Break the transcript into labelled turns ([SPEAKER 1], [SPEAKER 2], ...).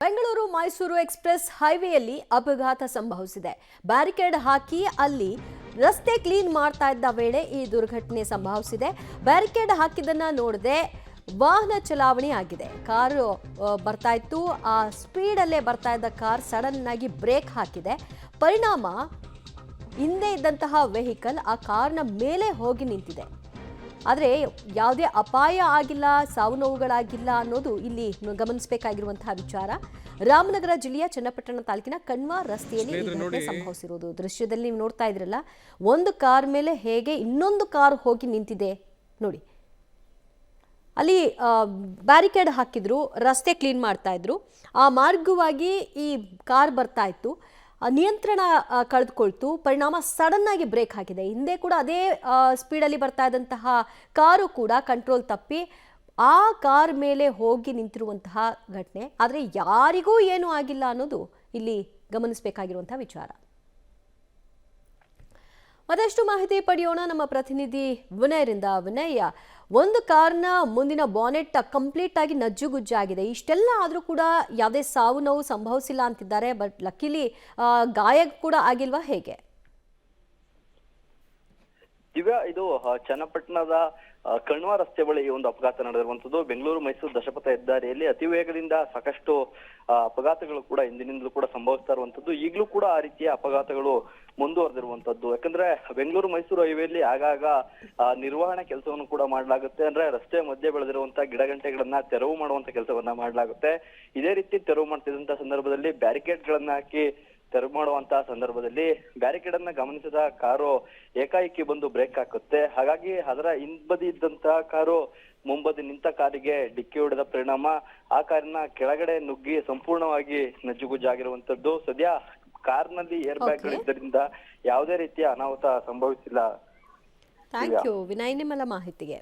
[SPEAKER 1] Bengaluru Mysuru express ಹೈವೇಯಲ್ಲಿ ಅಪಘಾತ ಸಂಭವಿಸಿದೆ. Barricade ಹಾಕಿ ಅಲ್ಲಿ ರಸ್ತೆ ಕ್ಲೀನ್ ಮಾಡ್ತಾ ಇದ್ದ ವೇಳೆ ಈ ದುರ್ಘಟನೆ ಸಂಭವಿಸಿದೆ. ಬ್ಯಾರಿಕೇಡ್ ಹಾಕಿದ್ದನ್ನ ನೋಡದೆ ವಾಹನ ಚಲಾವಣೆ ಆಗಿದೆ. ಕಾರು ಬರ್ತಾ ಇತ್ತು, ಆ ಸ್ಪೀಡಲ್ಲೇ ಬರ್ತಾ ಇದ್ದ ಕಾರ್ ಸಡನ್ ಆಗಿ ಬ್ರೇಕ್ ಹಾಕಿದೆ. ಪರಿಣಾಮ ಹಿಂದೆ ಇದ್ದಂತಹ ವೆಹಿಕಲ್ ಆ ಕಾರ್ನ ಮೇಲೆ ಹೋಗಿ ನಿಂತಿದೆ. ಆದರೆ ಯಾವುದೇ ಅಪಾಯ ಆಗಿಲ್ಲ, ಸಾವು ನೋವುಗಳಾಗಿಲ್ಲ ಅನ್ನೋದು ಇಲ್ಲಿ ಗಮನಿಸಬೇಕಾಗಿರುವಂತಹ ವಿಚಾರ. ರಾಮನಗರ ಜಿಲ್ಲೆಯ ಚನ್ನಪಟ್ಟಣ ತಾಲೂಕಿನ ಕಣ್ವ ರಸ್ತೆಯಲ್ಲಿ ಈ ಘಟನೆ ಸಂಭವಿಸಿರುವುದು. ದೃಶ್ಯದಲ್ಲಿ ನೀವು ನೋಡ್ತಾ ಇದ್ರಲ್ಲ, ಒಂದು ಕಾರ್ ಮೇಲೆ ಹೇಗೆ ಇನ್ನೊಂದು ಕಾರ್ ಹೋಗಿ ನಿಂತಿದೆ ನೋಡಿ. ಅಲ್ಲಿ ಬ್ಯಾರಿಕೇಡ್ ಹಾಕಿದ್ರು, ರಸ್ತೆ ಕ್ಲೀನ್ ಮಾಡ್ತಾ ಇದ್ರು. ಆ ಮಾರ್ಗವಾಗಿ ಈ ಕಾರ್ ಬರ್ತಾ ಇತ್ತು, ನಿಯಂತ್ರಣ ಕಳೆದುಕೊಳ್ತು. ಪರಿಣಾಮ ಸಡನ್ ಆಗಿ ಬ್ರೇಕ್ ಹಾಕಿದೆ. ಹಿಂದೆ ಕೂಡ ಅದೇ ಸ್ಪೀಡಲ್ಲಿ ಬರ್ತಾ ಇದ್ದಂತಹ ಕಾರು ಕೂಡ ಕಂಟ್ರೋಲ್ ತಪ್ಪಿ ಆ ಕಾರ್ ಮೇಲೆ ಹೋಗಿ ನಿಂತಿರುವಂತಹ ಘಟನೆ. ಆದರೆ ಯಾರಿಗೂ ಏನೂ ಆಗಿಲ್ಲ ಅನ್ನೋದು ಇಲ್ಲಿ ಗಮನಿಸಬೇಕಾಗಿರುವಂತಹ ವಿಚಾರ. ಮತ್ತಷ್ಟು ಮಾಹಿತಿ ಪಡೆಯೋಣ ನಮ್ಮ ಪ್ರತಿನಿಧಿ ವಿನಯರಿಂದ. ವಿನಯ್, ಒಂದು ಕಾರ್ನ ಮುಂದಿನ ಬಾನೆಟ್ ಕಂಪ್ಲೀಟ್ ಆಗಿ ನಜ್ಜುಗುಜ್ಜಾಗಿದೆ. ಇಷ್ಟೆಲ್ಲ ಆದರೂ ಕೂಡ ಯಾವುದೇ ಸಾವು ನೋವು ಸಂಭವಿಸಿಲ್ಲ ಅಂತಿದ್ದಾರೆ. ಬಟ್ ಲಕ್ಕಿಲಿ ಗಾಯ ಕೂಡ ಆಗಿಲ್ವಾ, ಹೇಗೆ?
[SPEAKER 2] ದಿವ್ಯಾ, ಇದು ಚನ್ನಪಟ್ಟಣದ ಕಣ್ವ ರಸ್ತೆ ಬಳಿ ಒಂದು ಅಪಘಾತ ನಡೆದಿರುವಂತದ್ದು. ಬೆಂಗಳೂರು ಮೈಸೂರು ದಶಪಥ ಹೆದ್ದಾರಿಯಲ್ಲಿ ಅತಿ ವೇಗದಿಂದ ಸಾಕಷ್ಟು ಅಪಘಾತಗಳು ಕೂಡ ಹಿಂದಿನಿಂದಲೂ ಕೂಡ ಸಂಭವಿಸ್ತಾ ಇರುವಂತದ್ದು. ಈಗಲೂ ಕೂಡ ಆ ರೀತಿಯ ಅಪಘಾತಗಳು ಮುಂದುವರೆದಿರುವಂತದ್ದು. ಯಾಕಂದ್ರೆ ಬೆಂಗಳೂರು ಮೈಸೂರು ಹೈವೇಲಿ ಆಗಾಗ ನಿರ್ವಹಣೆ ಕೆಲಸವನ್ನು ಕೂಡ ಮಾಡಲಾಗುತ್ತೆ. ಅಂದ್ರೆ ರಸ್ತೆ ಮಧ್ಯೆ ಬೆಳೆದಿರುವಂತಹ ಗಿಡಗಂಟೆಗಳನ್ನ ತೆರವು ಮಾಡುವಂತ ಕೆಲಸವನ್ನ ಮಾಡಲಾಗುತ್ತೆ. ಇದೇ ರೀತಿ ತೆರವು ಮಾಡ್ತಿದ್ದಂತ ಸಂದರ್ಭದಲ್ಲಿ ಬ್ಯಾರಿಕೇಡ್ ಗಳನ್ನ ಹಾಕಿ ತೆರವು ಮಾಡುವಂತಹ ಸಂದರ್ಭದಲ್ಲಿ ಬ್ಯಾರಿಕೇಡ್ ಅನ್ನ ಗಮನಿಸಿದ ಕಾರು ಏಕಾಏಕಿ ಬಂದು ಬ್ರೇಕ್ ಹಾಕುತ್ತೆ. ಹಾಗಾಗಿ ಅದರ ಹಿಂಬದಿ ಇದ್ದಂತಹ ಕಾರು ಮುಂಬದಿ ನಿಂತ ಕಾರಿಗೆ ಡಿಕ್ಕಿ ಹೊಡೆದ ಪರಿಣಾಮ ಆ ಕಾರಿನ ಕೆಳಗಡೆ ನುಗ್ಗಿ ಸಂಪೂರ್ಣವಾಗಿ ನಜ್ಜುಗುಜ್ಜಾಗಿರುವಂತದ್ದು. ಸದ್ಯ ಕಾರ್ನಲ್ಲಿ ಏರ್ ಬ್ಯಾಗ್ ಗಳಿದ್ದರಿಂದ ಯಾವುದೇ ರೀತಿಯ ಅನಾಹುತ ಸಂಭವಿಸಿಲ್ಲ.
[SPEAKER 1] ಥ್ಯಾಂಕ್ ಯು ವಿನಯ್, ನಿಮ್ಮೆಲ್ಲ ಮಾಹಿತಿಗೆ.